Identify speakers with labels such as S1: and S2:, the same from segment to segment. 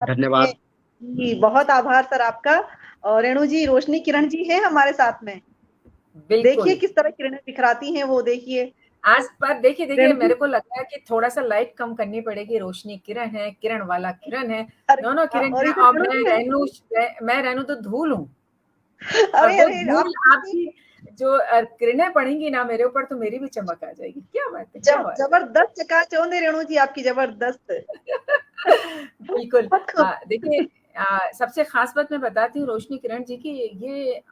S1: धन्यवाद।
S2: जी, बहुत आभार सर आपका। और रेणु जी, रोशनी किरण जी है हमारे साथ में। देखिए
S3: बिल्कुल।
S2: किस तरह किरणें बिखराती हैं वो, देखिए।
S3: आज पर देखिए देखिए,
S2: रेणु जी,
S3: मेरे को लगता है कि थोड़ा सा लाइट कम करनी पड़ेगी। रोशनी किरण है, किरण वाला किरण है,
S2: अरे
S3: दोनों किरण
S2: और
S3: है।
S2: इधर
S3: और
S2: रेणु
S3: मैं
S2: जी है।
S3: रहनू, मैं रहनू तो धूल हूँ। और
S2: अरे
S3: वो
S2: अरे,
S3: धूल
S2: आप कितनी
S3: आपकी जो किरणें पड़ेंगी ना मेरे ऊपर, तो मेरी भी चमक आ जाएगी। क्या बात है, क्या बात है।
S2: जबरदस्त चकाचौंध है रेणु जी आपकी, जबरदस्त।
S3: बिल्कुल।
S2: बहुत खूब।
S3: देखिए, सबसे खास बात मैं बताती हूँ रोशनी किरण जी की, ये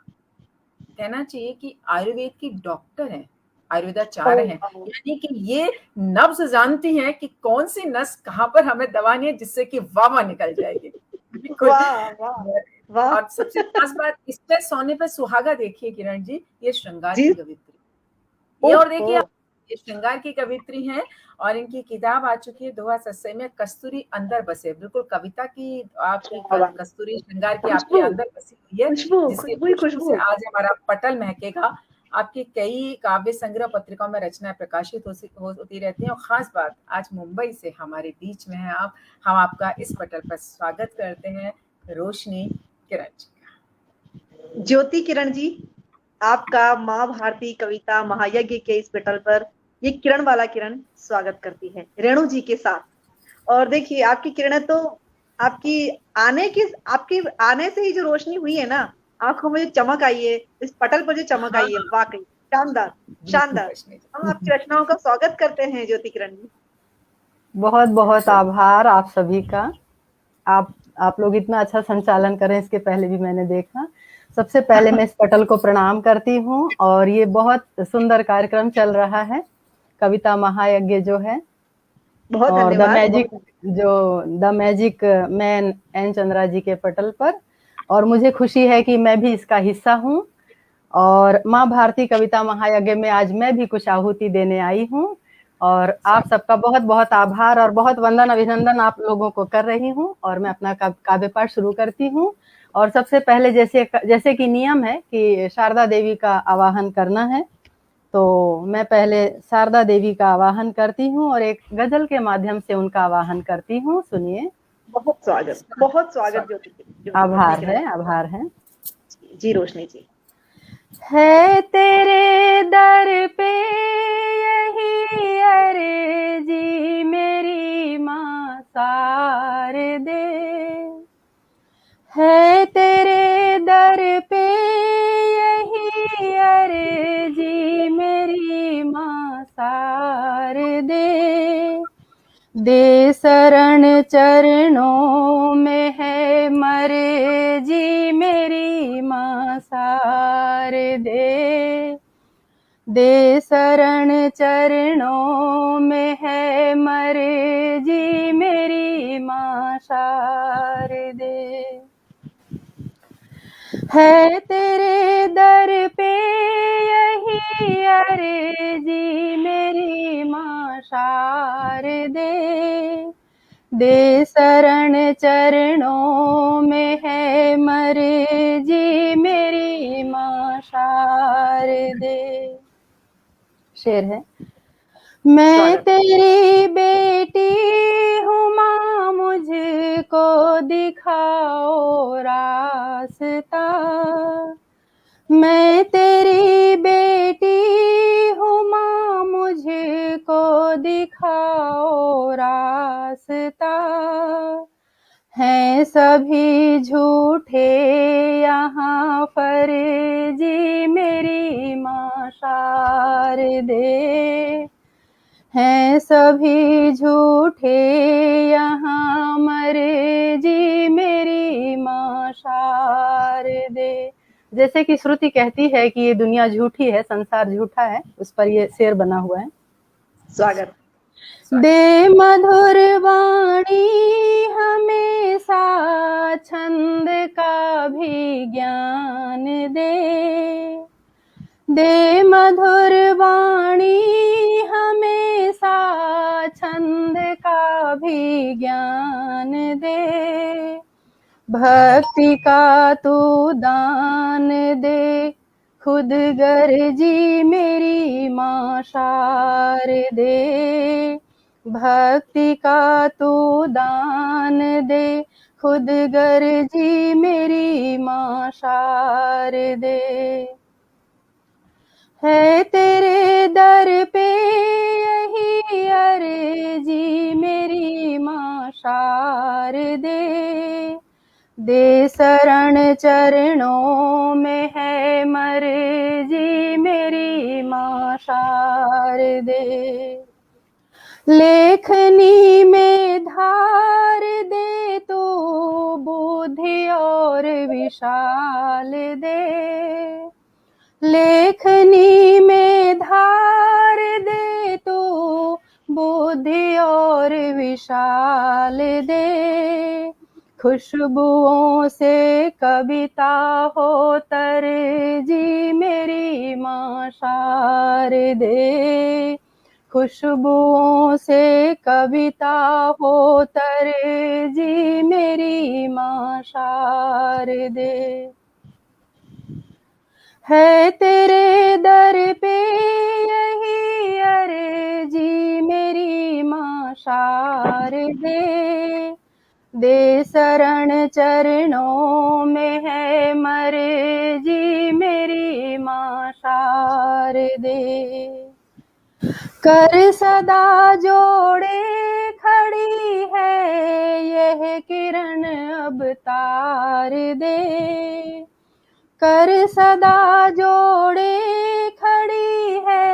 S3: कहना चाहिए कि आयुर्वेद की डॉक्टर हैं, आयुर्वेदाचार्य हैं।
S2: वाह
S3: यानी कि ये नब्ज़ जानती हैं कि कौन-सी नस कहाँ पर हमें दबानी है जिससे कि वाह-वाह निकल जाएगी। बिल्कुल।
S2: वाह वाह वाह।
S3: और सबसे खास बात, इस पे सोने पे सुहागा देखिए किरण जी, ये श्रृंगार
S2: जी।
S3: की कवित्री। ये और
S2: ओहो।
S3: देखिए आप, ये श्रृंगार की कवित्री हैं। और इनकी किताब आ चुकी है दोहा सस्से में, कस्तूरी अंदर बसे। बिल्कुल कविता की आपकी
S2: क्या बात।
S3: कस्तूरी श्रृंगार की आपके
S2: खुशबू,
S3: अंदर बसी हुई है,
S2: खुशबू,
S3: जिसकी
S2: खुशबू ही
S3: खुशबू से
S2: खुशबू।
S3: आज हमारा पटल महकेगा। आपकी कई काव्य संग्रह पत्रिकाओं में रचनाएं प्रकाशित होती रहती हैं। और खास बात, आज मुंबई से हमारे बीच में हैं आप। हम आपका इस पटल पर स्वागत करते हैं, रोशनी किरण जी।
S2: ज्योति किरण जी, आपका माँ भारती कविता महायज्ञ के इस पटल पर ये किरण वाला किरण स्वागत करती है रेणु जी के साथ। और देखिए आपकी किरणें तो, आपकी आपके आने से ही जो रोशनी हुई है ना, आंखों में जो चमक आई है, इस पटल पर जो चमक
S3: हाँ,
S2: आई है, वाकई शानदार।
S3: बिल्कुल
S2: शानदार।
S3: रोशनी
S2: हम
S3: जी।
S2: आपकी रचनाओं का स्वागत करते हैं ज्योति किरण जी।
S4: बहुत बहुत आभार आप सभी का। आप लोग इतना अच्छा संचालन करें, इसके पहले भी मैंने देखा। सबसे पहले मैं इस पटल को प्रणाम करती हूँ। और ये बहुत सुंदर कार्यक्रम चल रहा है, कविता महायज्ञ जो है,
S2: बहुत
S4: और
S2: धन्यवाद, बहुत
S4: the magic man N Chandra ji के पटल पर। और मुझे खुशी है कि मैं भी इसका हिस्सा हूँ। और माँ भारती कविता महायज्ञ में आज मैं भी कुछ आहुति देने आई हूँ। और आप सबका बहुत बहुत आभार और बहुत वंदन अभिनंदन आप लोगों को कर रही हूँ। और मैं अपना काव्य पाठ शुरू करती हूँ। और सबसे पहले जैसे कि नियम है कि शारदा देवी का आवाहन करना है, तो मैं पहले शारदा देवी का आवाहन करती हूँ और एक गजल के माध्यम से उनका आवाहन करती हूँ। सुनिए।
S2: बहुत स्वागत, बहुत स्वागत ज्योति रोशनी
S4: आभार
S2: किरण
S4: है, आभार है।
S2: जी। रोशनी जी,
S4: है तेरे दर पे यही अर्जी मेरी माँ शारदे, है तेरे दर पे यही अर्जी मेरी माँ शारदे, दे शरण चरणों में है मर्जी मेरी माँ शारदे, दे शरण चरणों में है मर्जी मेरी माँ शारदे, है तेरे दर पे यही अर्जी मेरी माँ शारदे, दे शरण चरणों में है मर्जी मेरी माँ शारदे। शेर है। मैं
S2: स्वागत।
S4: तेरी बेटी हूँ माँ, मुझको दिखाओ रास्ता, मैं तेरी बेटी हूँ माँ, मुझको दिखाओ रास्ता, हैं सभी झूठे यहाँ फर्जी मेरी माँ शारदे, हैं सभी झूठे यहाँ मर्जी मेरी माँ शारदे। जैसे कि श्रुति कहती है कि ये दुनिया झूठी है, संसार झूठा है, उस पर ये शेर बना हुआ है।
S2: स्वागत।
S4: दे मधुर वाणी हमेशा छंद का भी ज्ञान दे, दे मधुर वाणी हमेशा छंद का भी ज्ञान दे, भक्ति का तू दान दे, खुद गर्जी मेरी माँ शारदे, भक्ति का तू दान दे, खुद गर्जी मेरी माँ शारदे। है तेरे दर पे यही अर्जी मेरी माँ शारदे। दे शरण चरणों में है मर्जी मेरी माँ शारदे। लेखनी में धार दे तो बुद्धि और विशाल दे। लेखनी में धार दे तो बुद्धि और विशाल दे। खुशबुओं से कविता हो तरजी मेरी माँ शारदे। खुशबुओं से कविता हो तरजी मेरी माँ शारदे। है तेरे दर पे यही अर्जी मेरी माँ शारदे। दे शरण चरणों में है मर्जी मेरी माँ शारदे। कर सदा जोड़े खड़ी है यह किरण अब तार दे। कर सदा जोड़े खड़ी है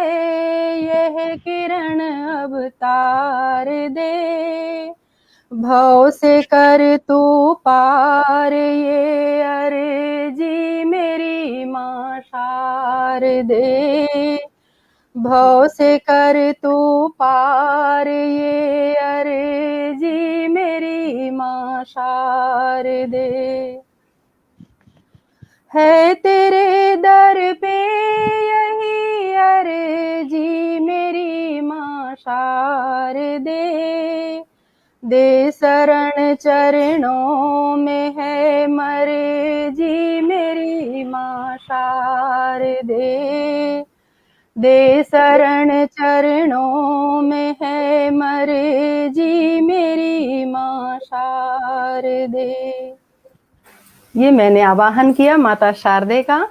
S4: यह किरण अब तार दे। भव से कर तू पार ये अर्जी मेरी माँ शारदे। भव से कर तू पार ये अर्जी मेरी माँ शारदे। है तेरे दर पे यही अर्जी मेरी माँ शारदे। दे शरण चरणों में है मर्जी मेरी माँ शारदे। दे शरण चरणों में है मर्जी मेरी माँ शारदे। ये मैंने आवाहन किया माता शारदे का,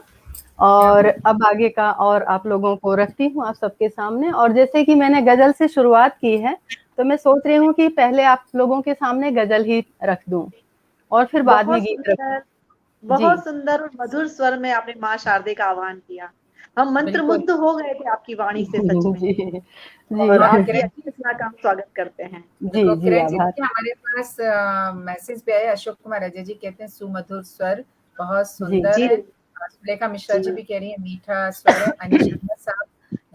S4: और अब आगे का और आप लोगों को रखती हूँ आप सबके सामने। और जैसे कि मैंने गजल से शुरुआत की है, तो मैं सोच रही हूँ कि पहले आप लोगों के सामने गजल ही रख दूं और फिर बाद में गीत रखूं।
S2: बहुत सुंदर और मधुर स्वर में आपने माँ शारदे का आह्वान किया। हम मंत्रमुग्ध हो गए थे आपकी वाणी से सच में।
S4: जी जी
S2: और आपकी अच्छी रचना का हम स्वागत करते हैं।
S4: जी जी आभार।
S3: हमारे पास मैसेज पे आए, अशोक कुमार अजय जी कहते हैं सुमधुर स्वर बहुत
S4: जी
S3: सुंदर
S2: जी
S3: है। सुलेखा मिश्रा जी भी कह रही है मीठा स्वर है। अनिशा साहब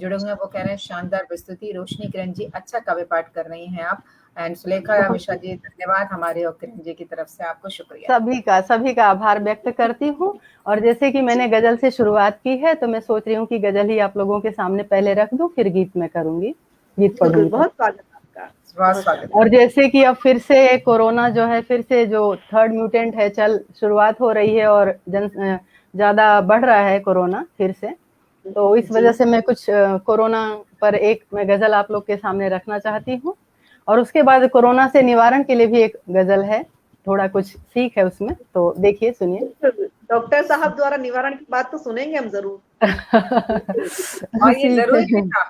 S3: जुड़े हुए हैं, वो कह रहे हैं शानदार प्रस्तुति। रोशनी किरण जी अच्छा काव्य पाठ कर रही हैं आप। एंड सुलेखा मिश्रा जी धन्यवाद, हमारे और किरण जी की तरफ से आपको शुक्रिया।
S4: सभी का आभार व्यक्त करती हूँ। और जैसे कि मैंने गजल से शुरुआत की है, तो मैं सोच रही हूँ कि गजल ही आप लोगों के सामने पहले रख दूं, फिर गीत में करूंगी, गीत पढ़ूंगी।
S2: बहुत स्वागत आपका,
S3: बहुत स्वागत।
S4: और जैसे कि अब फिर से कोरोना जो है, फिर से जो थर्ड म्यूटेंट है शुरुआत हो रही है और ज्यादा बढ़ रहा है कोरोना फिर से, तो इस वजह से मैं कुछ कोरोना पर एक मैं गजल आप लोग के सामने रखना चाहती हूँ। और उसके बाद कोरोना से निवारण के लिए भी एक गजल है, थोड़ा कुछ सीख है उसमें, तो देखिए सुनिए।
S2: डॉक्टर साहब द्वारा निवारण की बात तो सुनेंगे हम जरूर।
S3: और ये जरूरी था,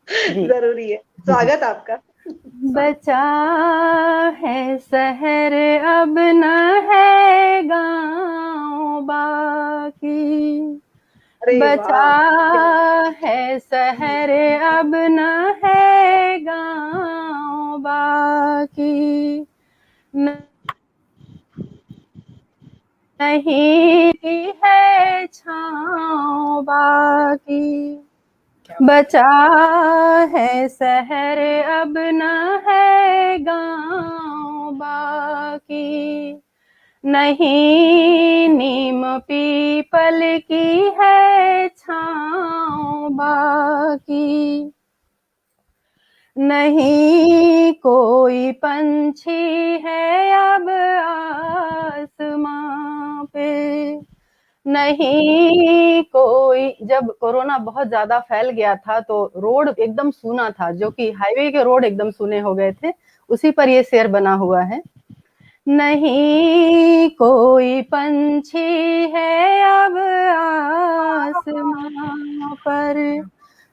S2: जरूरी है। स्वागत आपका।
S4: बचा है शहर अब न है गाँव बाकी। बचा है शहर अब न है गाँव बाकी। नहीं है छाँव बाकी। बचा है शहर अब न है गाँव बाकी। नहीं नीम पीपल की है छाँव बाकी। नहीं कोई पंछी है अब आसमां पे। नहीं कोई, जब कोरोना बहुत ज्यादा फैल गया था तो रोड एकदम सूना था, जो कि हाईवे के रोड एकदम सूने हो गए थे, उसी पर ये शेर बना हुआ है। नहीं कोई पंछी है अब आसमां पर,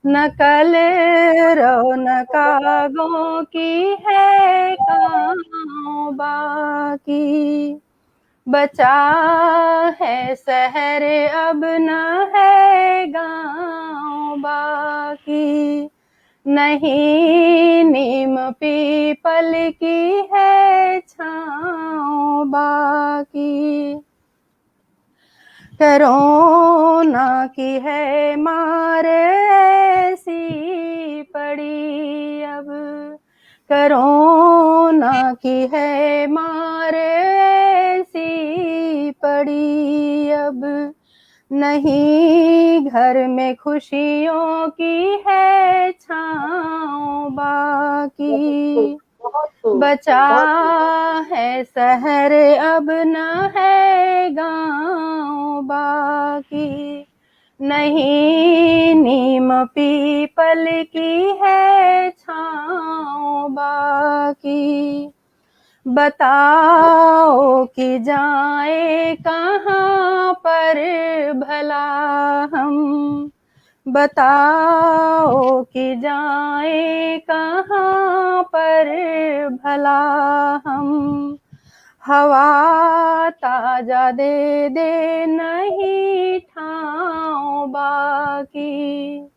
S4: न कलरव न कागों की है कांव बाकी। बचा है शहर अब न है गाँव बाकी। नहीं नीम पीपल की है छाँव बाकी। कोरोना की है मार ऐसी पड़ी अब, कोरोना की है मार ऐसी पड़ी अब। नहीं घर में खुशियों की है छाँव बाकी। बचा है शहर अब न है गाँव बाकी। नहीं नीम पीपल की है छाँव बाकी। बताओ कि जाए कहाँ पर भला हम, बताओ कि जाए कहाँ पर भला हम। हवा ताजा दे दे नहीं ठाव बाकी।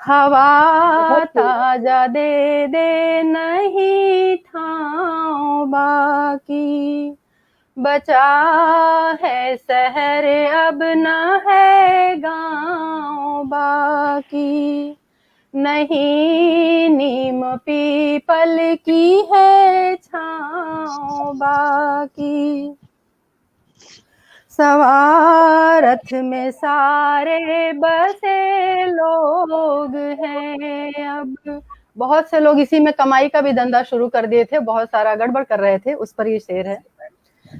S4: हवा ताजा दे दे नहीं ठाव बाकी। बचा है शहर अब न है गाँव बाकी। नहीं नीम पीपल की है छाँव बाकी। सवारथ में सारे बसे लोग हैं अब। बहुत से लोग इसी में कमाई का भी धंधा शुरू कर दिए थे, बहुत सारा गड़बड़ कर रहे थे, उस पर ये शेर है।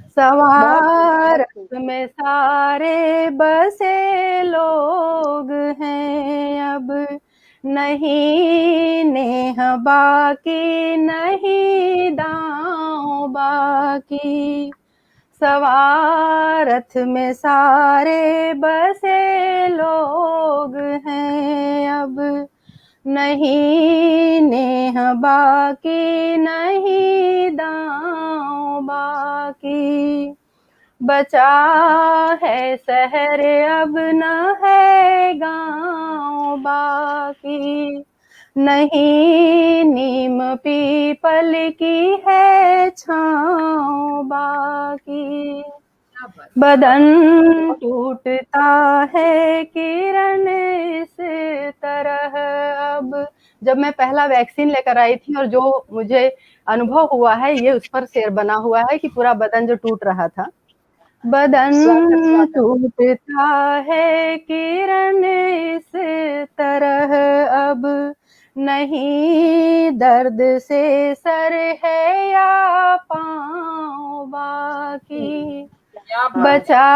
S4: सवारथ में सारे बसे लोग हैं अब, नहीं नेह बाकी नहीं दांव बाकी। सवारथ में सारे बसे लोग हैं अब, नहीं नेह बाकी नहीं दांव बाकी। बचा है शहर अब न है गाँव बाकी। नहीं नीम पीपल की है छाँव बाकी। बदन टूटता है किरण इस तरह अब। जब मैं पहला वैक्सीन लेकर आई थी और जो मुझे अनुभव हुआ है, ये उस पर शेर बना हुआ है कि पूरा बदन जो टूट रहा था। बदन टूटता है किरण इस तरह अब, नहीं दर्द से सर है या पाँव बाकी। बचा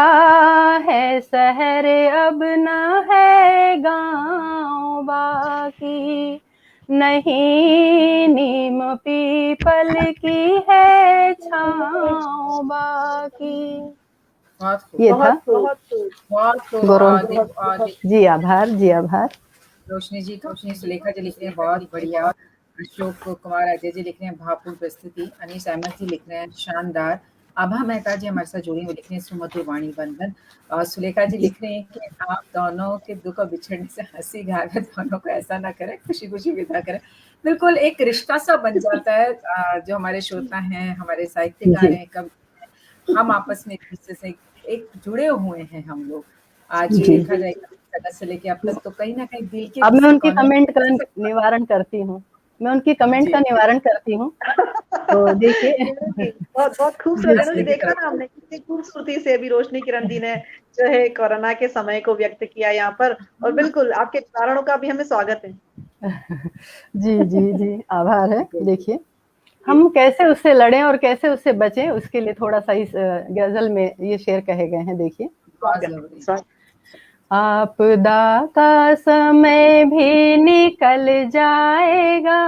S4: है शहर अब न है गाँव बाकी। नहीं नीम पीपल की है छाँव बाकी। ये था। बहुत जी आभार, जी आभार।
S3: रोशनी जी, रोशनी सुलेखा जी लिख रहे हैं बहुत बढ़िया। अशोक कुमार अजय जी लिख रहे हैं भावपूर्ण प्रस्तुति। अनीश अहमद जी लिख रहे हैं शानदार। आभा मेहता जी हमारे साथ जुड़ी हुई लिख रहे हैं सुमधुर वाणी बंधन। और सुलेखा जी लिख रहे हैं कि आप दोनों के दुख और बिछड़ने से हंसी गाकर दोनों को ऐसा ना करें, खुशी खुशी विदा करें। बिल्कुल एक रिश्ता सा बन जाता है। जो हमारे श्रोता हैं, हमारे साहित्यकार हैं, कवि, हम आपस में एक दूसरे से एक जुड़े हुए हैं हम लोग। आज देखा जाएगा से लेके अब तक, तो कहीं ना कहीं दिल के।
S4: अब मैं उनकी कमेंट का निवारण करती हूँ, मैं उनकी कमेंट का निवारण करती हूँ। तो देखिए
S2: बहुत बहुत खूबसूरत देखा ना हमने, कितनी खूबसूरती से अभी रोशनी किरण जी ने जो है कोरोना के समय को व्यक्त किया यहाँ पर। और बिल्कुल आपके कारणों का भी हमें स्वागत है।
S4: जी जी जी आभार है। देखिए हम कैसे उससे लड़ें और कैसे उससे बचें, उसके लिए थोड़ा सा इस गजल में ये शेर कहे गए हैं। देखिए, आपदा का समय भी निकल जाएगा,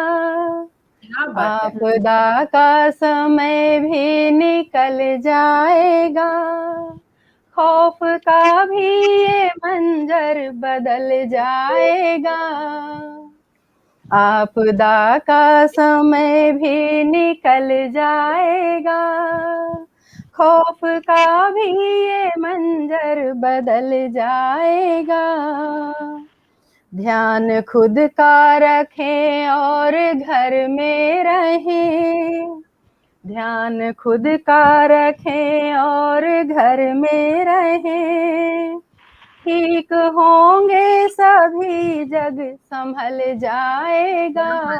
S3: क्या बात है।
S4: आपदा का समय भी निकल जाएगा, खौफ का भी ये मंजर बदल जाएगा। आपदा का समय भी निकल जाएगा, खौफ का भी ये मंजर बदल जाएगा। ध्यान खुद का रखें और घर में रहें, ध्यान खुद का रखें और घर में रहें। ठीक होंगे सभी, जग संभल जाएगा।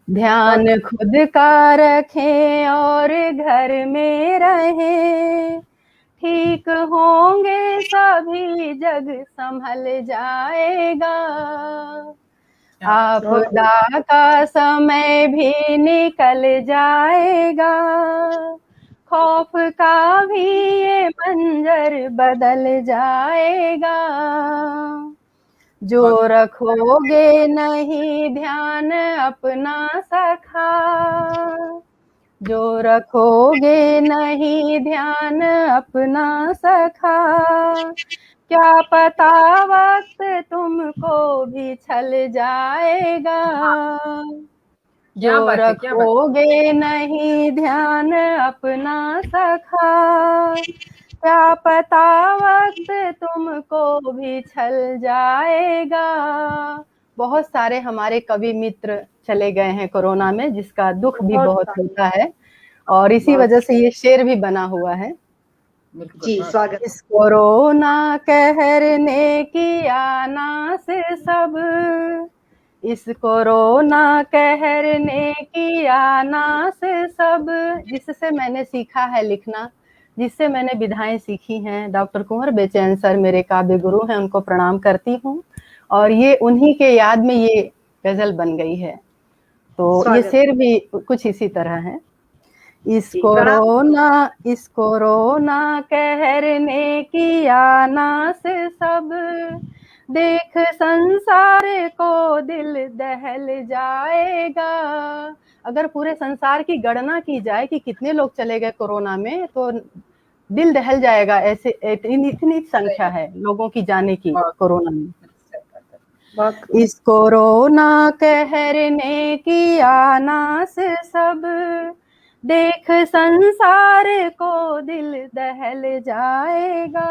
S4: ध्यान खुद का रखें और घर में रहें, ठीक होंगे सभी, जग संभल जाएगा। आपदा का समय भी निकल जाएगा, खौफ का भी ये मंजर बदल जाएगा। जो रखोगे नहीं ध्यान अपना सखा, जो रखोगे नहीं ध्यान अपना सखा, क्या पता वक्त तुमको भी छल जाएगा। जो रखोगे नहीं ध्यान अपना सखा, क्या पता वक्त तुमको भी छल जाएगा। बहुत सारे हमारे कवि मित्र चले गए हैं कोरोना में, जिसका दुख भी बहुत होता है, और इसी वजह से ये शेर भी बना हुआ है।
S2: जी स्वागत।
S4: इस कोरोना कहर ने किया नाश सब, इस कोरोना कहर ने किया नाश सब। जिससे मैंने सीखा है लिखना, जिससे मैंने विधाएं सीखी हैं, डॉक्टर कुंवर बेचैन सर मेरे काव्य गुरु हैं, उनको प्रणाम करती हूँ, और ये उन्हीं के याद में ये गजल बन गई है। तो ये शेर भी कुछ इसी तरह है। इस कोरोना कहर ने किया नाश सब, देख संसार को दिल दहल जाएगा। अगर पूरे संसार की गणना की जाए कि कितने लोग चले गए कोरोना में, तो दिल दहल जाएगा। ऐसे इतनी संख्या है लोगों की जाने की कोरोना में। इस कोरोना कहर ने किया नाश सब, देख संसार को दिल दहल जाएगा।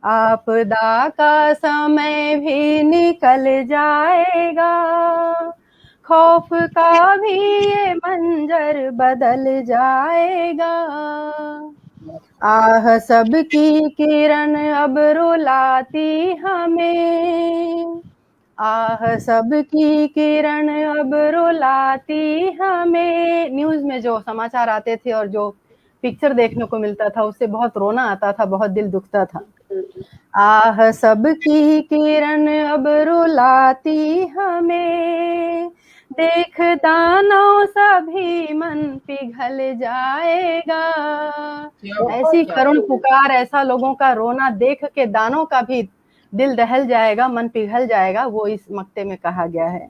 S4: आपदा का समय भी निकल जाएगा, खौफ का भी ये मंजर बदल जाएगा। आह सबकी किरण अब रुलाती हमें, आह सबकी किरण अब रुलाती हमें। न्यूज में जो समाचार आते थे और जो पिक्चर देखने को मिलता था, उससे बहुत रोना आता था, बहुत दिल दुखता था। आह सबकी किरण अब रुलाती हमें, देख दानों सभी मन पिघल जाएगा। ऐसी करुण पुकार, ऐसा लोगों का रोना देख के दानों का भी दिल दहल जाएगा, मन पिघल जाएगा, वो इस मक्ते में कहा गया है।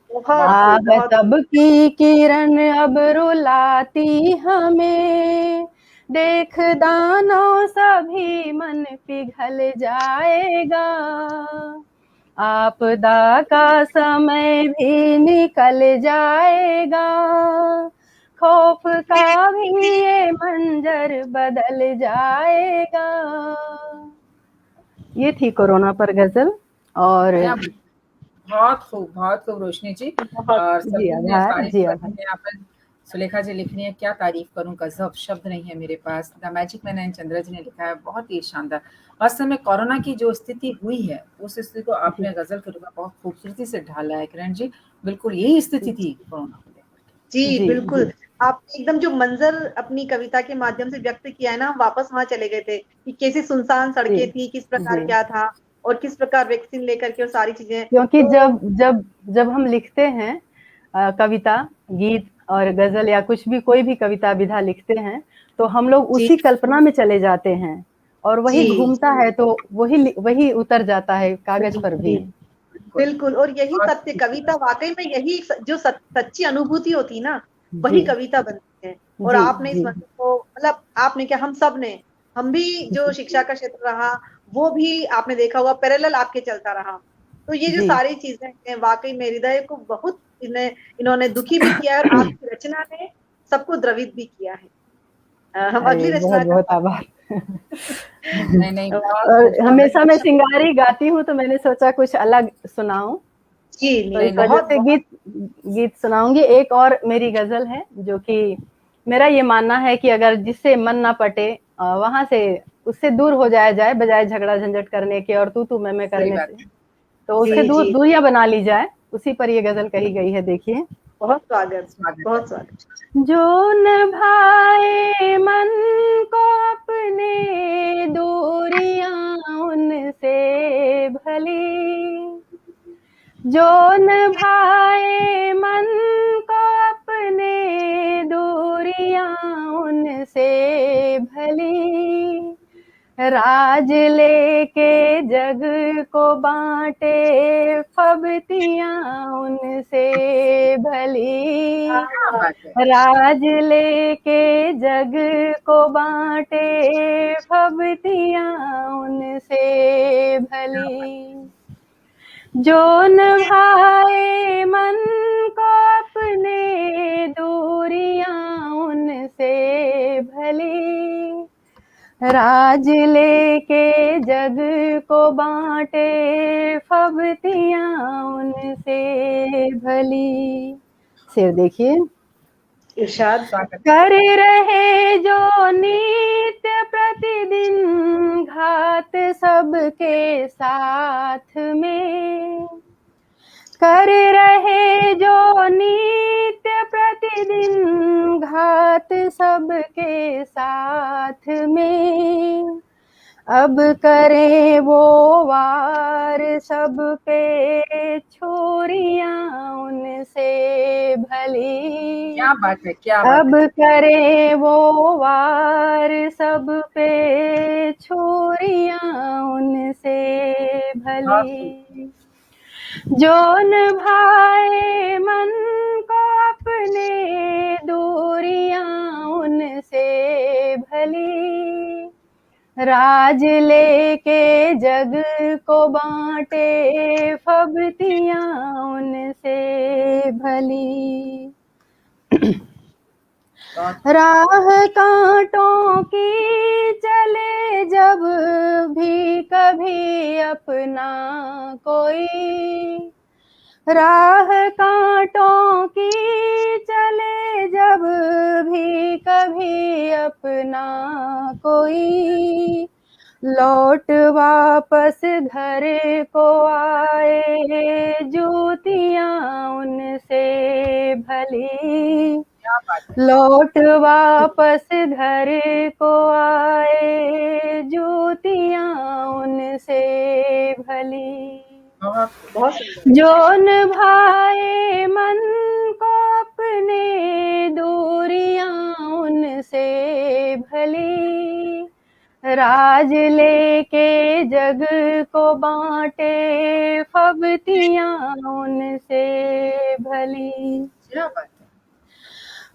S4: आह सबकी किरण अब रुलाती हमें, देख दानों सभी मन पिघल जाएगा। आपदा का समय भी निकल जाएगा, खौफ का भी ये मंजर बदल जाएगा। ये थी कोरोना पर गजल। और
S3: बहुत खूब रोशनी जी। और सुलेखा जी लिखनी है, क्या तारीफ करूं, गजब, शब्द नहीं है मेरे पास। The magic man and Chandra ji ने लिखा है, बहुत ही शानदार। वास्तव में कोरोना की जो स्थिति हुई है, उस स्थिति को आपने गजल के रूप में बहुत खूबसूरती से ढाला है किरण जी। बिल्कुल यही स्थिति थी कोरोना को लेकर।
S2: जी बिल्कुल, आपने एकदम जो मंजर अपनी कविता के माध्यम से व्यक्त किया है ना, हम वापस वहां चले गए थे कि कैसी सुनसान सड़कें थी, किस प्रकार क्या था, और किस प्रकार वैक्सीन लेकर के और सारी चीजें।
S4: क्योंकि जब हम लिखते हैं कविता, गीत और गजल या कुछ भी, कोई भी कविता विधा लिखते हैं, तो हम लोग उसी कल्पना में चले जाते हैं, और वही घूमता है तो वही उतर जाता है कागज पर भी।
S2: बिल्कुल। और यही
S3: और
S2: सत्य, कविता वाकई में यही जो सच्ची अनुभूति होती ना, वही
S4: जी
S2: कविता बनती है। और
S4: जी
S2: आपने इस
S4: जी
S2: मंत्र को, मतलब आपने क्या, हम सब ने, हम भी जो
S4: जी
S2: शिक्षा का क्षेत्र रहा, वो भी आपने देखा होगा पैरेलल आपके चलता रहा। तो ये जो
S4: जी
S2: सारी चीजें हैं, वाकई में हृदय को बहुत इन्होंने दुखी भी किया है, और आपकी रचना ने सबको द्रवित भी किया है। हम
S4: अरे
S2: अगली
S4: बहुत
S2: रचना
S4: बहुत
S2: का
S4: आभार।
S3: नहीं नहीं, बहुत
S4: और
S3: खूबसूरत।
S4: हमेशा मैं सिंगारी गाती हूँ, तो मैंने सोचा कुछ अलग सुनाऊं,
S2: जी
S4: तो
S2: नहीं,
S4: इस वजह
S2: बहुत
S4: से
S2: बहुत
S4: गीत सुनाऊंगी। एक और मेरी गजल है, जो कि मेरा ये मानना है कि अगर जिससे मन ना पटे, वहां से उससे दूर हो जाया जाए, बजाय झगड़ा झंझट करने के और तू मैं
S3: सही
S4: करने
S3: बात
S4: से,
S3: है।
S4: तो उससे
S2: जी जी,
S4: दूरियां बना ली जाए। उसी पर ये गजल कही गई है, देखिए।
S2: बहुत स्वागत,
S3: स्वागत है।
S2: बहुत स्वागत।
S4: जो न भाए मन को अपने, दूरियां उनसे भली। जो न भाए मन को अपने, दूरियां उनसे भली। राज लेके जग को बांटे, फबतियां उनसे भली।
S3: क्या बात है।
S4: राज लेके जग को बांटे, फबतियां उनसे भली। जो न भाए मन को अपने, दूरियां उनसे भली। राज लेके जग को बांटे, फबतियां उनसे भली। शेर देखिए।
S2: इरशाद।
S3: स्वागत।
S4: कर रहे जो नित्य प्रतिदिन, घात सबके साथ में। कर रहे जो नित्य प्रतिदिन, घात सबके साथ में। अब करें वो वार सब पे, छुरियां उनसे भली।
S3: क्या बात है, क्या बात
S4: अब
S3: है।
S4: करें वो वार सब पे, छुरियां उनसे
S3: बहुत खूब।
S4: भली। जो न भाए मन को अपने, दूरियां उनसे भली। राज लेके जग को बांटे, फबतियां उनसे भली।
S3: बहुत
S4: राह कांटों की चले जब भी कभी अपना कोई। राह कांटों की चले जब भी कभी अपना कोई। लौट वापस घर को आए, जूतियां उनसे भली।
S3: क्या बात है।
S4: लौट वापस घर को आए, जूतियां उनसे भली।
S3: बहुत खूब।
S2: बहुत सुंदर।
S4: जो न भाए मन को अपने, दूरियां उनसे भली। राज लेके जग को बांटे, फबतियां उनसे भली।
S3: क्या बात है।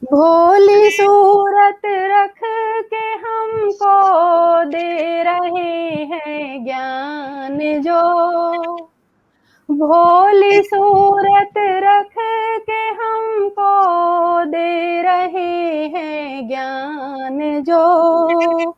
S4: भोली सूरत रख के हमको दे रहे हैं ज्ञान जो। भोली सूरत रख के हमको दे रहे हैं ज्ञान जो।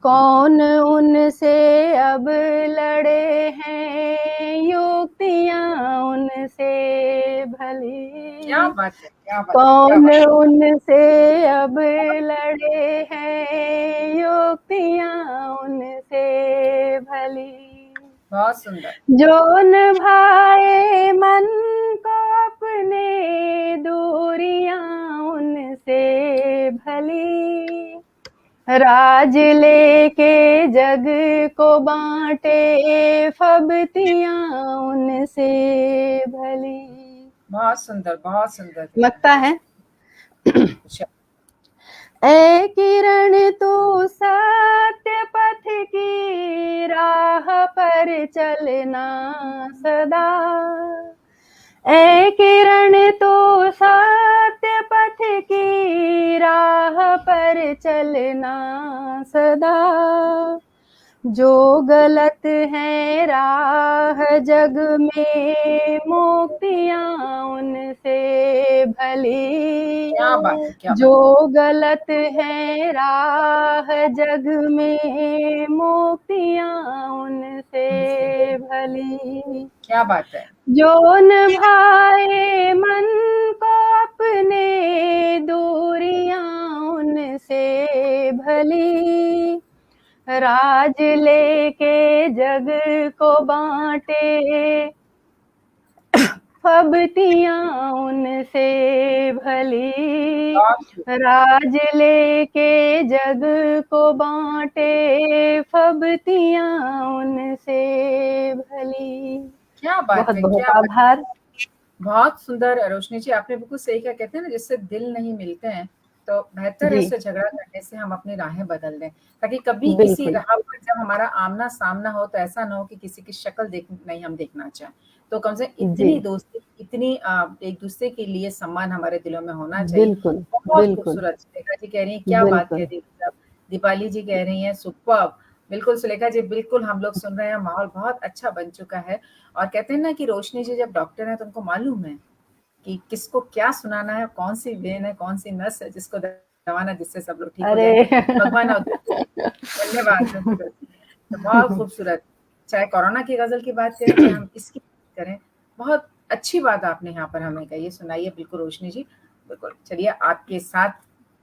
S4: कौन उनसे अब लड़े हैं, युक्तियां उनसे भली।
S3: क्या बात है, क्या बात है, क्या
S4: कौन
S3: बात है।
S4: उनसे अब लड़े हैं, युक्तियां उनसे भली।
S3: बहुत सुंदर।
S4: जो न भाए मन को अपने, दूरियां उनसे भली। राज लेके जग को बांटे, फबतियां उनसे भली।
S3: बहुत सुंदर, बहुत सुंदर।
S4: लगता है।
S3: अच्छा।
S4: ए किरण तू सत्य पथ की राह पर पर चलना सदा। ऐ किरण तो सत्य पथ की राह पर चलना सदा। जो गलत है राह जग में मुक्तियां उनसे भली।
S3: क्या बात है, क्या
S4: जो गलत है राह जग में मुक्तियां उनसे भली।
S3: क्या बात है।
S4: जो निभाए मन को अपने दूरियां उनसे भली। राज लेके जग को बांटे फबतियां उनसे भली। राज लेके जग को बांटे फबतियां उनसे भली।
S3: क्या बात
S4: बहुत
S3: है,
S4: बहुत
S3: क्या
S4: आभार।
S3: बहुत सुंदर रोशनी जी, आपने बिल्कुल सही कहा। कहते हैं ना, जिससे दिल नहीं मिलते हैं तो बेहतर है
S4: जी
S3: उससे झगड़ा करने से हम अपनी राहें बदल दें, ताकि कभी किसी
S4: बिल्कुल
S3: राह पर जब हमारा आमना सामना हो तो ऐसा ना हो कि किसी की शक्ल नहीं हम देखना चाहें। तो कम से कम
S4: जी
S3: इतनी दोस्ती, इतनी एक दूसरे के लिए सम्मान हमारे दिलों में होना चाहिए।
S4: बिल्कुल
S3: बहुत
S4: बिल्कुल
S3: खूबसूरत सुलेखा जी कह रही हैं, क्या बात कह
S4: बिल्कुल।
S3: दी। दीपाली जी कह रही हैं सुपर्ब। बिल्कुल सुलेखा जी, बिल्कुल हम लोग सुन रहे हैं, माहौल बहुत अच्छा बन चुका है। और कहते हैं ना कि रोशनी जी जब डॉक्टर हैं तो उनको मालूम है कि किसको क्या सुनाना है, कौन सी वेन है, कौन सी नस है जिसको दबाना, जिससे सब लोग ठीक हो
S4: अरे
S3: जाएंगे। भगवान और धन्यवाद। तो बहुत खूबसूरत। चाहे कोरोना की गजल की बात करें, चाहे हम इसकी बात करें, बहुत अच्छी बात आपने यहाँ पर हमें कही, सुनाइए। बिल्कुल रोशनी जी, बिल्कुल। चलिए आपके साथ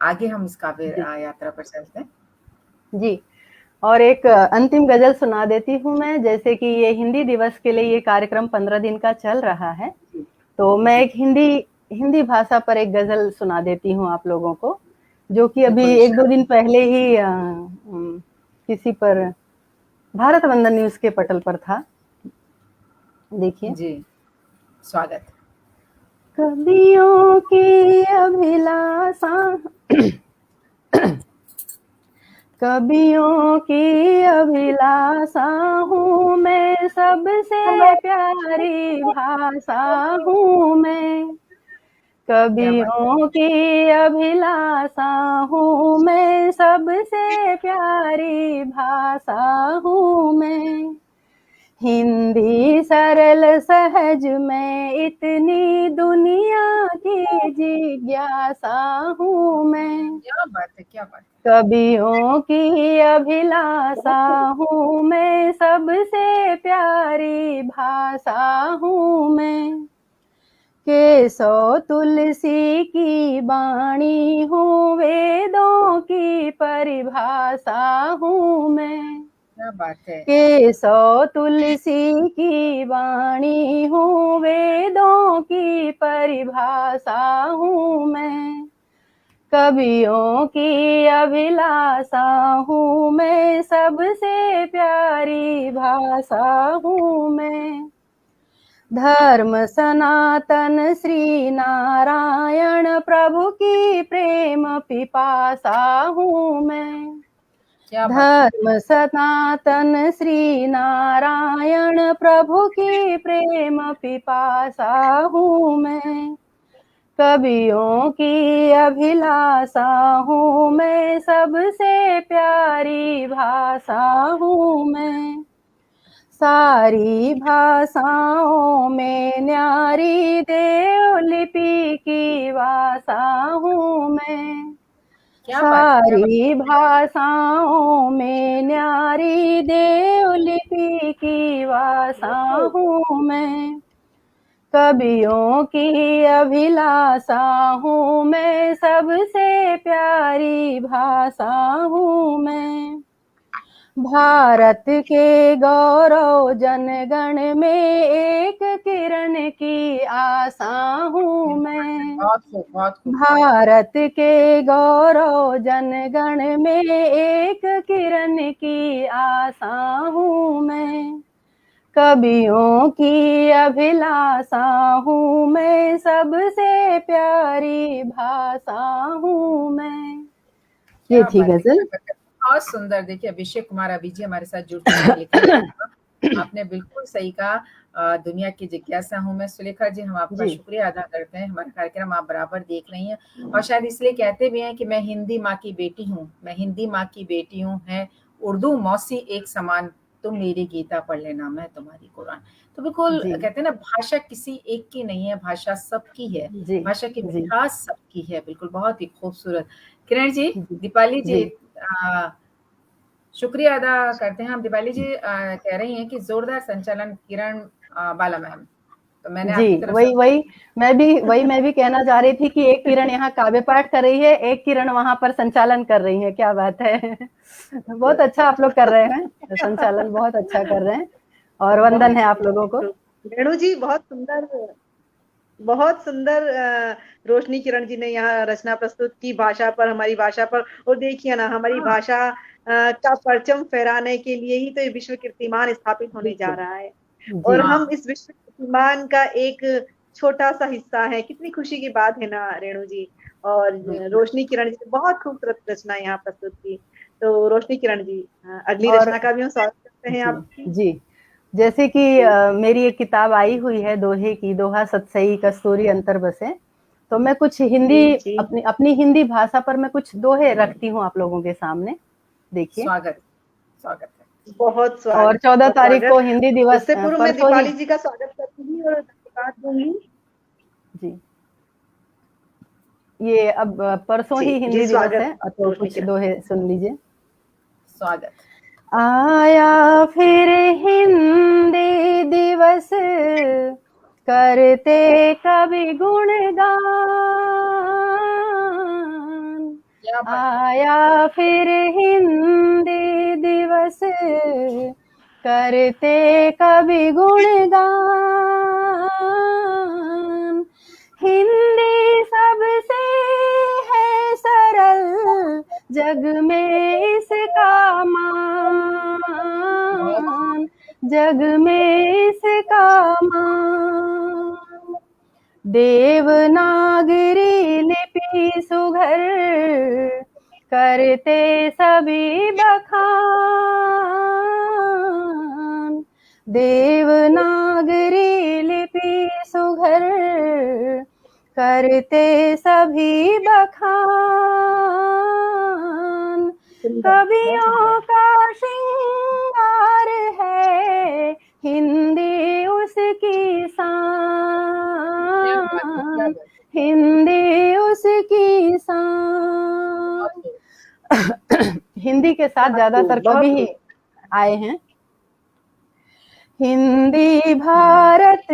S3: आगे हम इस काव्य
S4: जी
S3: यात्रा पर चलते हैं।
S4: जी। और एक अंतिम गजल सुना देती हूँ मैं। जैसे कि ये हिंदी दिवस के लिए ये कार्यक्रम 15 दिन का चल रहा है, तो मैं एक हिंदी भाषा पर एक गजल सुना देती हूँ आप लोगों को, जो कि अभी
S3: बिल्कुल
S4: 1-2 दिन पहले ही किसी पर भारत वंदन न्यूज के पटल पर था। देखिए।
S3: जी, स्वागत।
S4: कवियों की अभिलाषा कवियों की अभिलाषा हूँ मैं, सबसे प्यारी भाषा हूँ मैं।
S3: क्या बात है,
S4: कवियों की अभिलाषा हूँ मैं, सबसे प्यारी भाषा हूँ मैं। हिंदी सरल सहज में इतनी दुनिया की जिज्ञासा हूँ मैं।
S3: क्या बात है, क्या बात है।
S4: कवियों की अभिलाषा हूँ मैं, सबसे प्यारी भाषा हूँ मैं। केशव तुलसी की वाणी हूँ, वेदों की परिभाषा हूँ मैं।
S3: क्या बात है।
S4: केशव तुलसी की वाणी हूँ, वेदों की परिभाषा हूँ मैं। कवियों की अभिलाषा हूँ मैं, सबसे प्यारी भाषा हूँ मैं। धर्म सनातन श्री नारायण प्रभु की प्रेम पिपासा हूँ मैं।
S3: क्या बात है।
S4: धर्म सनातन श्री नारायण प्रभु की प्रेम पिपासा हूँ मैं। कवियों की अभिलाषा हूँ मैं, सबसे प्यारी भाषा हूँ मैं। सारी भाषाओं में न्यारी देवलिपि की भाषा हूँ मैं।
S3: क्या बात है, क्या बात
S4: सारी भाषाओं में न्यारी देवलिपि की भाषा हूँ मैं। कवियों की अभिलाषा हूँ मैं, सबसे प्यारी भाषा हूँ मैं। भारत के गौरव जनगण में एक किरण की आशा हूँ मैं।
S3: बहुत खूब, बहुत खूब।
S4: भारत के गौरव जनगण में एक किरण की आशा हूँ मैं। कवियों की अभिलाषा हूँ मैं, सबसे प्यारी भाषा हूँ मैं। ये
S3: क्या
S4: थी
S3: बात है, क्या
S4: गजल।
S3: बात है। बहुत सुंदर। देखिए, अभिषेक कुमार अभी जी हमारे साथ जुड़ चुके हैं, लिखने वाले। आपने बिल्कुल सही कहा। दुनिया की जिज्ञासा हूँ मैं। सुलेखा जी, हम आपका
S4: जी
S3: शुक्रिया अदा करते हैं। हमारा कार्यक्रम आप बराबर देख रही हैं और शायद इसलिए कहते भी हैं कि मैं हिंदी माँ की बेटी हूँ, मैं हिंदी माँ की बेटी हूँ, है उर्दू मौसी एक समान, तुम मेरी गीता पढ़ लेना मैं तुम्हारी कुरान। तो बिल्कुल
S4: जी
S3: कहते हैं ना, भाषा किसी एक की नहीं है, भाषा सबकी है,
S4: जी
S3: भाषा की
S4: जी
S3: मिठास सबकी है। बिल्कुल, बहुत ही खूबसूरत। किरण जी,
S4: जी
S3: दीपाली जी,
S4: जी
S3: शुक्रिया अदा करते हैं हम। दीपाली जी कह रही हैं कि जोरदार संचालन किरण बाला मैम। तो मैंने
S4: जी
S3: आपकी तरफ से
S4: वही वही मैं भी कहना चाह रही थी कि एक किरण यहाँ काव्य पाठ कर रही है, एक किरण वहां पर संचालन कर रही है। क्या बात है। बहुत अच्छा आप लोग कर रहे हैं, संचालन बहुत अच्छा कर रहे हैं और वंदन है आप लोगों को।
S2: रेणु जी, बहुत सुंदर रोशनी किरण जी ने यहाँ रचना प्रस्तुत की भाषा पर, हमारी भाषा पर। और देखिए ना, हमारी
S3: हाँ,
S2: भाषा का परचम फहराने के लिए ही तो ये विश्व कीर्तिमान स्थापित होने जा
S4: बिल्कुल।
S2: रहा है।
S4: जी
S2: और
S3: हाँ,
S2: हम इस विश्व कीर्तिमान का एक छोटा सा हिस्सा है। कितनी खुशी की बात है ना रेणु जी। और
S4: बिल्कुल।
S2: रोशनी किरण जी ने बहुत खूबसूरत रचना यहाँ प्रस्तुत की। तो रोशनी किरण जी, अगली
S4: और
S2: रचना का भी हम स्वागत करते हैं
S4: जी
S2: आपकी।
S4: जी जैसे कि मेरी एक किताब आई हुई है दोहे की, दोहा सतसई कस्तूरी अंतर बसे। तो मैं कुछ
S2: जी
S4: हिंदी
S2: जी,
S4: अपनी अपनी हिंदी भाषा पर मैं कुछ दोहे रखती हूँ आप लोगों के सामने। देखिए।
S3: स्वागत, स्वागत है।
S2: बहुत
S4: और
S2: स्वागत,
S4: 14
S2: बहुत
S4: तारीख को
S2: स्वागत।
S4: हिंदी दिवस
S2: उससे पूर्व मैं
S4: परसों ही।
S2: दीपाली जी का स्वागत करूंगी और धन्यवाद दूंगी।
S4: जी ये अब परसों
S2: जी
S4: ही
S2: जी,
S4: हिंदी दिवस
S2: स्वागत
S4: है, तो
S2: रोशनी
S4: कुछ
S2: किरण।
S4: दोहे सुन लीजिए।
S3: स्वागत।
S4: आया फिर हिंदी दिवस, करते कवि गुणगान।
S3: क्या बात है।
S4: आया फिर हिंदी दिवस, करते कवि गुणगान। हिंदी सबसे है सरल, जग में इसका
S3: बहुत
S4: मान, जग में इसका मान। देवनागरी लिपि सुघर, करते सभी बखान। देवनागरी लिपि सुघर, करते सभी बखान।
S2: सुंदर, बहुत सुंदर।
S4: कवियों का श्रृंगार है, हिंदी उसकी
S3: क्या बात है, क्या
S4: शान,
S3: बात है।
S4: हिंदी उसकी
S3: बहुत
S4: शान।
S3: खूब,
S4: हिंदी के साथ
S2: बहुत
S4: ज्यादातर
S2: खूब, बहुत
S4: कवि ही
S2: खूब।
S4: आए हैं। हिंदी भारत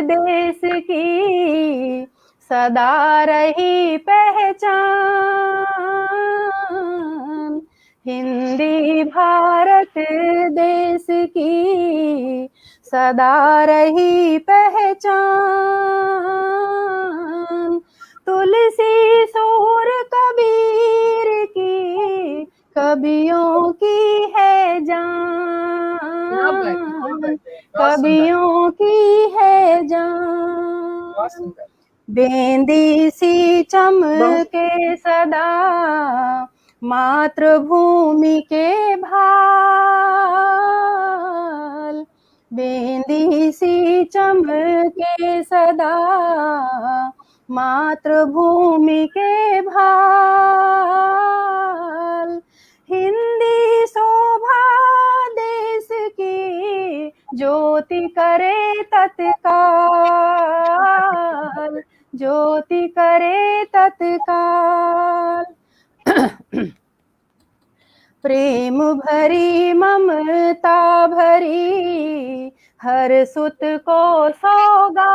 S4: देश की सदा रही पहचान। हिंदी भारत देश की सदा रही पहचान। तुलसी सूर कबीर की, कवियों की है
S3: क्या बात है, क्या
S4: जान,
S3: बात है। बहुत सुंदर,
S4: कवियों की है
S3: बहुत
S4: जान।
S3: सुंदर।
S4: बेंदी सी
S2: बहुत
S4: चमके सदा, मातृभूमि के भाल। बेंदी सी चमके सदा, मातृभूमि के भाल। हिंदी शोभा देश की, ज्योति करे तत्काल, ज्योति करे तत्काल। प्रेम भरी ममता भरी, हर सुत को सौगात।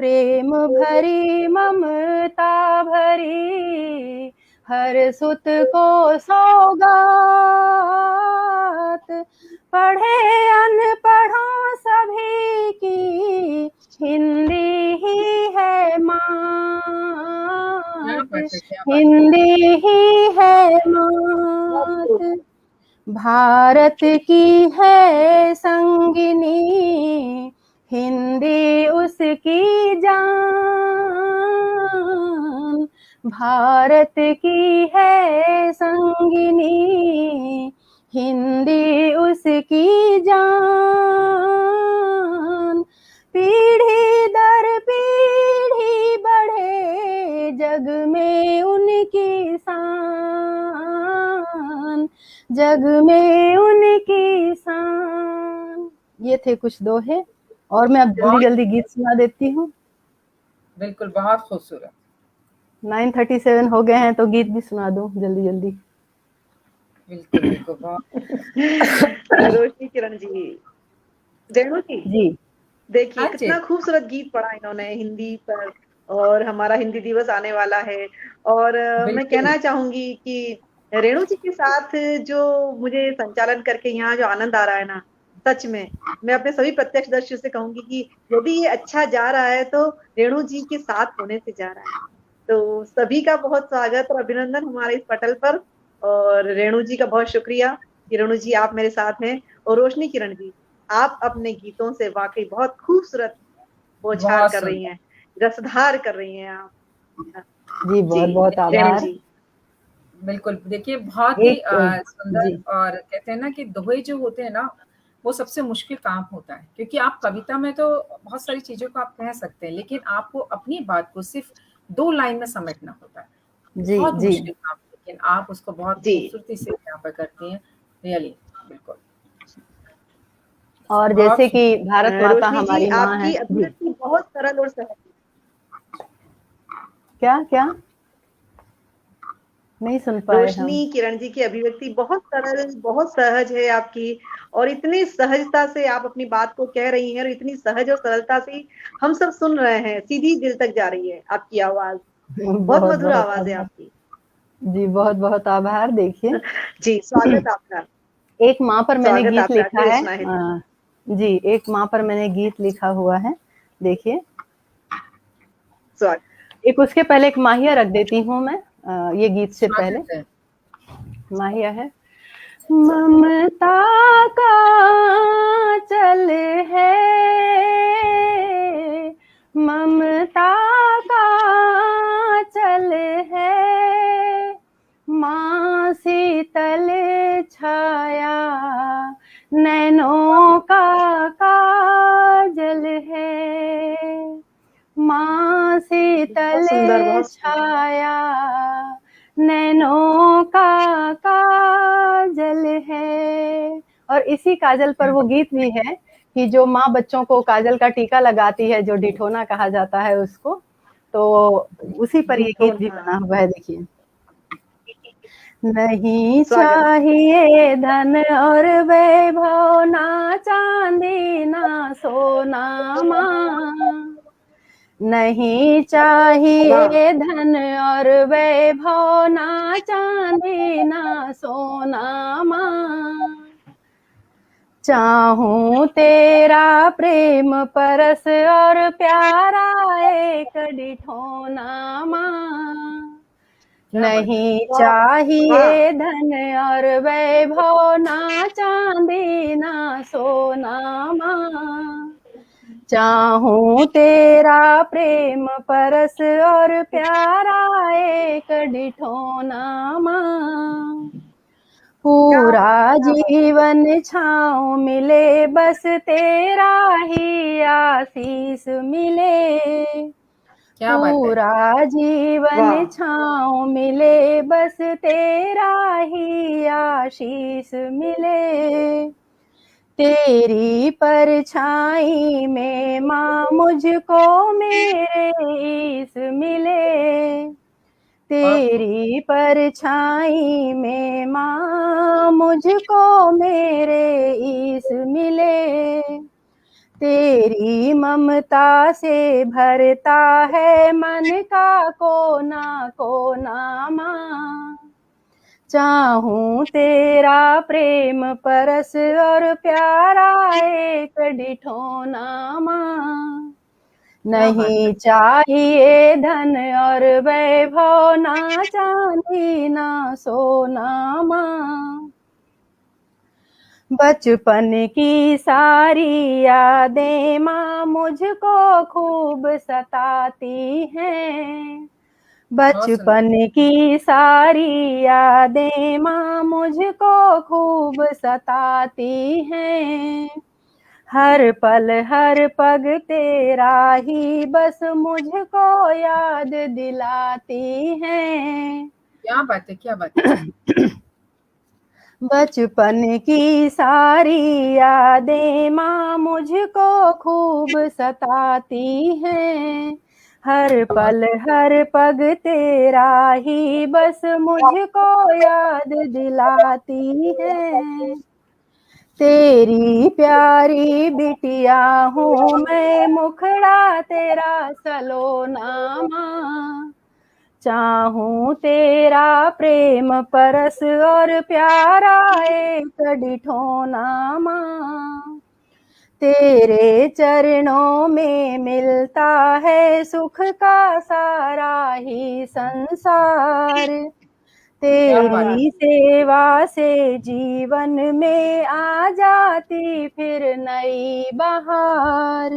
S4: प्रेम भरी ममता भरी, हर सुत को सौगात। पढ़े अनपढ़ों सभी की, हिंदी ही है
S3: क्या
S4: मात,
S3: बात है, क्या बात है।
S4: हिंदी ही है
S2: बहुत
S4: मात।
S2: खूब।
S4: भारत की है संगिनी, हिंदी उसकी जान। भारत की है संगिनी, हिंदी उसकी जान, पीढ़ी दर पीढ़ी बढ़े जग में उनकी शान, जग में उनकी शान। ये थे कुछ दोहे, और मैं अब जल्दी जल्दी गीत सुना देती हूँ।
S3: बिल्कुल, बहुत खूबसूरत।
S4: 9:37 हो गए हैं, तो गीत भी सुना दूं जल्दी जल्दी।
S3: बिल्कुल बिल्कुल, बहुत
S2: रोशनी किरण जी, रेणु जी, देखिए कितना खूबसूरत गीत पढ़ा इन्होंने हिंदी पर, और हमारा हिंदी दिवस आने वाला है। और मैं कहना चाहूंगी कि रेणु जी के साथ जो मुझे संचालन करके यहाँ जो आनंद आ रहा है ना, सच में मैं अपने सभी प्रत्यक्षदर्शियों से कहूंगी कि यदि ये अच्छा जा रहा है तो रेणु जी के साथ होने से जा रहा है। तो सभी का बहुत स्वागत और अभिनंदन हमारे इस पटल पर, और रेणु जी का बहुत शुक्रिया कि रेणु जी आप मेरे साथ हैं। और रोशनी किरण जी, आप अपने गीतों से वाकई बहुत खूबसूरत बौछार कर रही हैं, रसधार कर रही हैं आप।
S4: जी बहुत बहुत आभार
S2: जी।
S3: बिल्कुल, देखिए बहुत ही सुंदर, और कहते हैं ना कि दोहे जो होते हैं ना, वो सबसे मुश्किल काम होता है, क्योंकि आप कविता में तो बहुत सारी चीजों को आप कह सकते हैं, लेकिन आपको अपनी बात को सिर्फ 2 लाइन में समेटना होता है। बहुत मुश्किल काम, लेकिन आप उसको बहुत खूबसूरती से यहाँ पर करती हैं, रियली, बिल्कुल।
S4: और जैसे कि भारत माता हमारी माँ है,
S2: आपकी अभिव्यक्ति बहुत सरल और सहज।
S4: क्या क्या नहीं सुन पाए
S2: रोशनी किरण जी की अभिव्यक्ति बहुत सरल, बहुत सहज है आपकी, और इतनी सहजता से आप अपनी बात को कह रही हैं, और इतनी सहज और सरलता से हम सब सुन रहे हैं, सीधी दिल तक जा रही है आपकी आवाज। बहुत मधुर आवाज है आपकी
S4: जी, बहुत बहुत आभार। देखिए
S2: जी, स्वागत आपका।
S4: एक माँ पर मैंने गीत लिखा है जी, एक माँ पर मैंने गीत लिखा हुआ है, देखिए। एक उसके पहले एक माहिया रख देती हूँ मैं, ये गीत से पहले माहिया है। ममता का चल है, ममता का चल है, माँ शीतल छाया नैनों का काजल है, माँ शीतल छाया नैनों का काजल है। और इसी काजल पर वो गीत भी है कि जो माँ बच्चों को काजल का टीका लगाती है, जो डिठोना कहा जाता है उसको, तो उसी पर ये गीत भी बना हुआ है। देखिए, नहीं चाहिए धन और वैभव, ना चांदी ना सोना माँ, नहीं चाहिए धन और वैभव, ना चांदी ना सोना माँ, चाहूं तेरा प्रेम परस और प्यारा एक डिठोना माँ, नहीं चाहिए धन और वैभव, ना चांदी ना सोना माँ, चाहूं तेरा प्रेम परस और प्यारा एक डिठोना माँ, पूरा जीवन छाँव मिले बस तेरा ही आशीष मिले, पूरा जीवन छाँव मिले बस तेरा ही आशीष मिले, तेरी परछाई में माँ मुझको मेरे ईश मिले, तेरी परछाई में माँ मुझको मेरे ईश मिले, तेरी ममता से भरता है मन का कोना कोना माँ, चाहूं तेरा प्रेम परस और प्यारा एक डिठोना माँ, नहीं चाहिए धन और वैभव, ना चांदी ना सोना माँ, बचपन की सारी यादें माँ मुझको खूब सताती हैं, बचपन की सारी यादें माँ मुझको खूब सताती हैं, हर पल हर पग तेरा ही बस मुझको याद दिलाती हैं।
S3: क्या बात है, क्या बात है।
S4: बचपन की सारी यादें माँ मुझको खूब सताती हैं, हर पल हर पग तेरा ही बस मुझको याद दिलाती है। तेरी प्यारी बिटिया हूँ मैं, मुखड़ा तेरा सलोना माँ, चाहूं तेरा प्रेम परस और प्यारा एक डिठोना माँ, तेरे चरणों में मिलता है सुख का सारा ही संसार, तेरी सेवा से जीवन में आ जाती फिर नई बहार,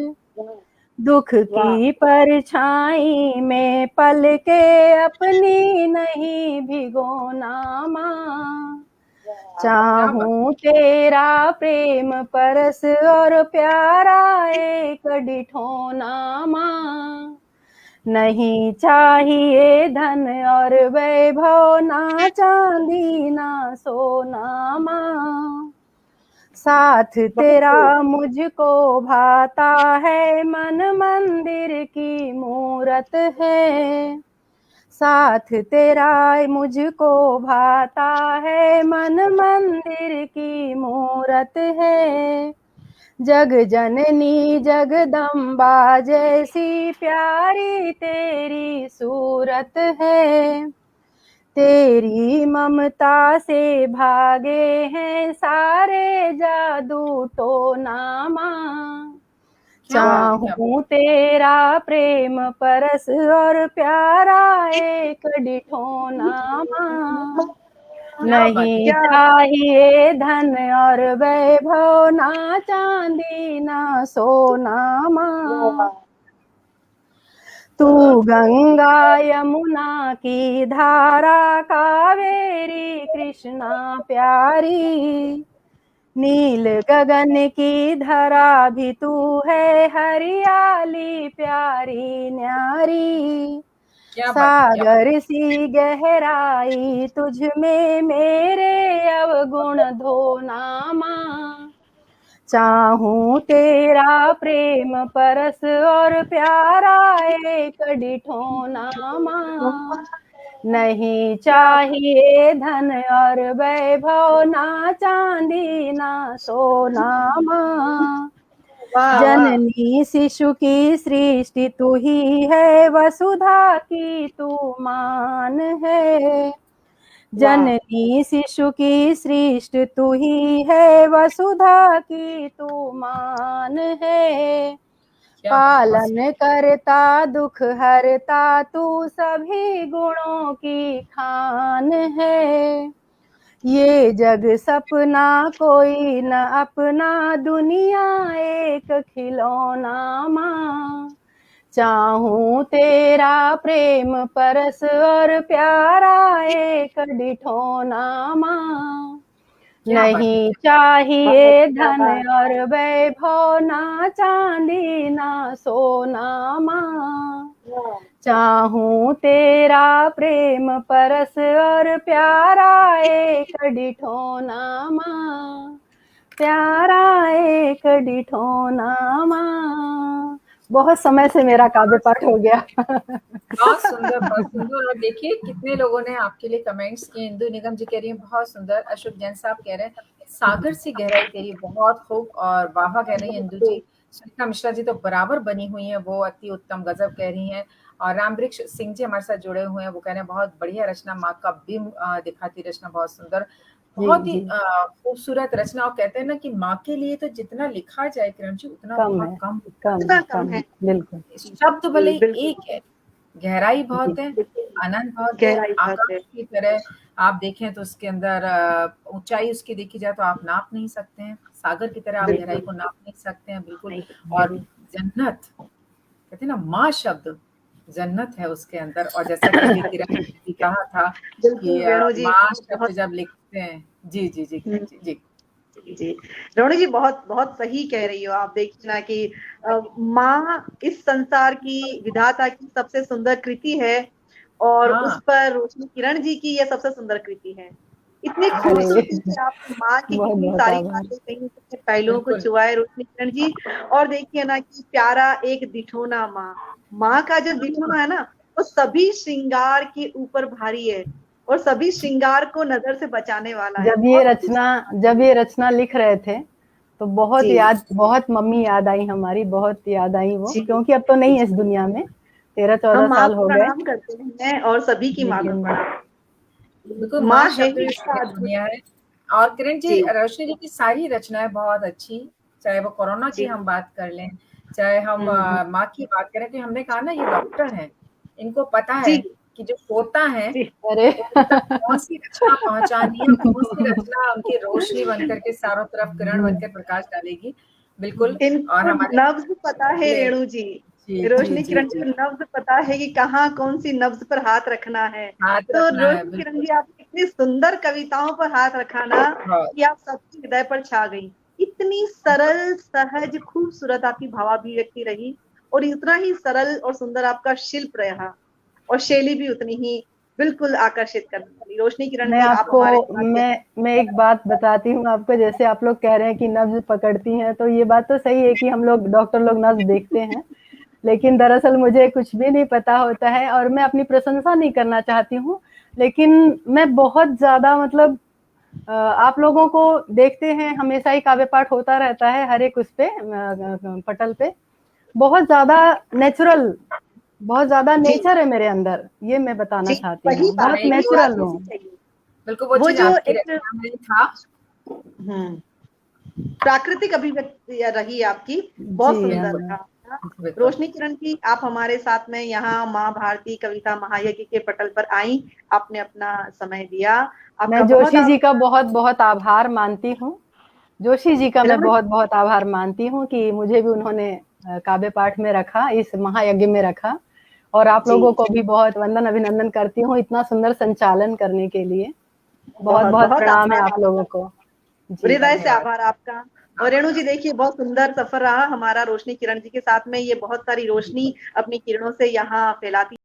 S4: दुख की परछाई में पल के अपनी नहीं भिगोना माँ, चाहूं तेरा प्रेम परस और प्यारा एक डिठोना माँ, नहीं चाहिए धन और वैभव, ना चांदी ना सोना माँ, साथ तेरा मुझको भाता है, मन मंदिर की मूरत है, साथ तेरा मुझको भाता है, मन मंदिर की मूरत है, जग जननी जगदम्बा जैसी प्यारी तेरी सूरत है, तेरी ममता से भागे हैं सारे जादू टोना माँ, चाहूं तेरा प्रेम परस और प्यारा एक डिठोना माँ, नहीं चाहिए धन और वैभव, ना चांदी ना सोना माँ, तू गंगा यमुना की धारा, कावेरी कृष्णा प्यारी, नील गगन की धरा भी तू है, हरियाली प्यारी न्यारी, सागर सी गहराई तुझ में मेरे अवगुण धोना माँ, चाहूं तेरा प्रेम परस और प्यारा एक डिठोना माँ, नहीं चाहिए धन और वैभव, ना चांदी ना सोना माँ, जननी शिशु की सृष्टि तू ही है, वसुधा की तू मान है, जननी शिशु की सृष्टि तू ही है, वसुधा की तू मान है, पालन करता दुख हरता तू सभी गुणों की खान है, ये जग सपना कोई न अपना, दुनिया एक खिलौना माँ, चाहूं तेरा प्रेम परस और प्यारा एक डिठोना माँ, नहीं चाहिए धन और वैभव, ना चांदी ना सोना माँ, चाहूं तेरा प्रेम परस और प्यारा एक डिठोना माँ, प्यारा एक डिठोना माँ। बहुत समय से मेरा काव्य पाठ हो गया।
S3: बहुत सुंदर, बहुत सुंदर। और देखिए कितने लोगों ने आपके लिए कमेंट्स किए। इंदु निगम जी कह रही है बहुत सुंदर, अशोक जैन साहब कह रहे हैं सागर सी गहराई तेरी बहुत खूब, और वाह कह रही है इंदु जी। सुनीता मिश्रा जी तो बराबर बनी हुई हैं, वो अति उत्तम गजब कह रही हैं। और रामवृक्ष सिंह जी हमारे साथ जुड़े हुए हैं, वो कह रहे हैं बहुत बढ़िया रचना, माँ का बिंब दिखाती रचना, बहुत सुंदर, बहुत ही खूबसूरत रचना। और कहते हैं ना कि माँ के लिए तो जितना लिखा जाए किरण जी उतना बहुत कम
S4: है, बिल्कुल।
S3: शब्द भले एक है, गहराई बहुत है, आनंद बहुत है, आकाश की तरह आप देखें तो उसके अंदर ऊंचाई उसकी देखी जाए तो आप नाप नहीं सकते हैं, सागर की तरह आप गहराई को नाप नहीं सकते हैं, बिल्कुल। और जन्नत कहते हैं ना, माँ शब्द जन्नत है उसके अंदर। और जैसा कि अभी किरण जी कहा था कि
S2: बिल्कुल रेणु जी,
S3: माँ शब्द
S2: बहुत
S3: जब लिखते हैं, जी जी जी किरण जी जी
S2: जी रेणु जी, बहुत बहुत सही कह रही हो आप। देखिए ना कि माँ इस संसार की विधाता की सबसे सुंदर कृति है, और उस
S3: हाँ
S2: पर रोशनी किरण जी की यह सबसे सुंदर कृति है। इतनी
S4: अरे
S2: खूबसूरती से आपने माँ की
S4: बहुत
S2: कितनी
S4: बहुत
S2: सारी
S4: आभार।
S2: बातें कही, कितने पहलुओं को
S3: बिल्कुल
S2: छुआए रोशनी किरण जी। और देखिए ना कि प्यारा एक दिठोना माँ, माँ का जो दिठोना है ना, वो सभी श्रृंगार के ऊपर भारी है, और सभी श्रृंगार को नजर से बचाने वाला है। बहुत
S4: जब ये रचना लिख रहे थे तो
S2: जी
S4: बहुत मम्मी याद आई, हमारी बहुत याद आई वो,
S2: जी
S4: क्योंकि अब तो नहीं है इस
S2: जी,
S4: दुनिया में, 13-14
S2: हम माँ
S4: साल
S2: को
S4: हो गए।
S2: प्रणाम करते हैं, और सभी की माँ को
S4: लेकिन
S2: प्रणाम।
S3: बिल्कुल माँ
S2: माँ है
S3: शब्द
S2: ही
S3: भी
S2: इसका
S3: बड़ी
S2: अद्भुत।
S3: दुनिया है। और किरण जी,
S2: जी
S3: रोशनी जी की सारी रचनाएं बहुत अच्छी, चाहे वो कोरोना की
S2: जी
S3: हम बात कर लें, चाहे हम
S2: हम्म,
S3: माँ की बात करें। तो हमने कहा ना ये डॉक्टर हैं, इनको पता
S2: जी
S3: है कि जो होता है
S2: जी
S4: अरे
S3: उन तक कौन सी रचना पहुंचानी है, कौन सी रचना उनकी रोशनी बनकर के चारों तरफ किरण बनकर प्रकाश डालेगी। बिल्कुल। और
S2: इनको
S3: हमारे
S2: नब्ज पता है
S3: अगले,
S2: रेणु जी,
S3: जी जी
S2: रोशनी
S3: जी
S2: किरण
S3: जी
S2: को नब्ज पता है कि कहाँ कौन सी नब्ज पर हाथ रखना है।
S3: हाथ
S2: तो
S3: रखना है,
S2: रोशनी किरण
S3: बिल्कुल।
S2: जी, आप इतनी सुंदर कविताओं पर हाथ रखा ना
S3: बहुत
S2: कि आप सबके हृदय पर छा गई। इतनी सरल सहज खूबसूरत आपकी भावाभिव्यक्ति रही, और इतना ही सरल और सुंदर आपका शिल्प रहा, और शैली भी उतनी ही बिल्कुल आकर्षित करने वाली। रोशनी किरण
S4: मैं
S2: जी, आप
S4: आपको
S2: हमारे साथ
S4: मैं एक बात बताती हूँ आपको। जैसे आप लोग कह रहे हैं कि नब्ज पकड़ती हैं, तो ये बात तो सही है कि हम लोग डॉक्टर लोग नब्ज देखते हैं, लेकिन दरअसल मुझे कुछ भी नहीं पता होता है, और मैं अपनी प्रशंसा नहीं करना चाहती हूँ, लेकिन मैं बहुत ज्यादा मतलब आप लोगों को देखते हैं, हमेशा ही काव्य पाठ होता रहता है हर एक उस पे पटल पे। बहुत ज्यादा नेचुरल, बहुत ज्यादा
S2: जी
S4: नेचर है मेरे अंदर, ये मैं बताना
S2: जी,
S4: चाहती
S2: वही
S4: हूँ,
S2: बात,
S4: बहुत
S3: नहीं,
S2: वही
S3: वो
S2: बात
S4: नेचुरल
S2: होनी
S4: हूँ।
S2: चाहिए।
S3: बिल्कुल वो
S2: वो
S3: चीज
S2: जो
S3: आपकी
S2: एक
S3: रचना में था।
S2: प्राकृतिक अभिव्यक्ति रही आपकी,
S4: जी
S2: बहुत सुंदर
S3: बिल्कुल
S2: रहा।
S3: बिल्कुल।
S2: रोशनी किरण जी, आप हमारे साथ में यहाँ माँ भारती कविता महायज्ञ के पटल पर आई, आपने अपना समय दिया,
S4: मैं
S2: आपका बहुत
S4: जोशी जी का
S2: आभार।
S4: बहुत बहुत आभार मानती हूँ। जोशी जी का मैं
S2: रण
S4: बहुत बहुत आभार मानती हूँ कि मुझे भी उन्होंने काव्य पाठ में रखा, इस महायज्ञ में रखा। और आप
S2: जी,
S4: लोगों को भी बहुत वंदन अभिनंदन करती हूँ इतना सुंदर संचालन करने के लिए। बहुत
S2: बहुत
S4: बहुत
S2: बहुत
S4: प्रणाम है
S2: आभार
S4: आप लोगों
S2: आपका,
S4: को। जी
S2: हृदय से
S3: धन्यवाद।
S2: आभार आपका। और रेणु जी, देखिए बहुत सुंदर सफर रहा हमारा रोशनी किरण जी के साथ में। ये बहुत सारी रोशनी अपनी किरणों से यहाँ फैलाती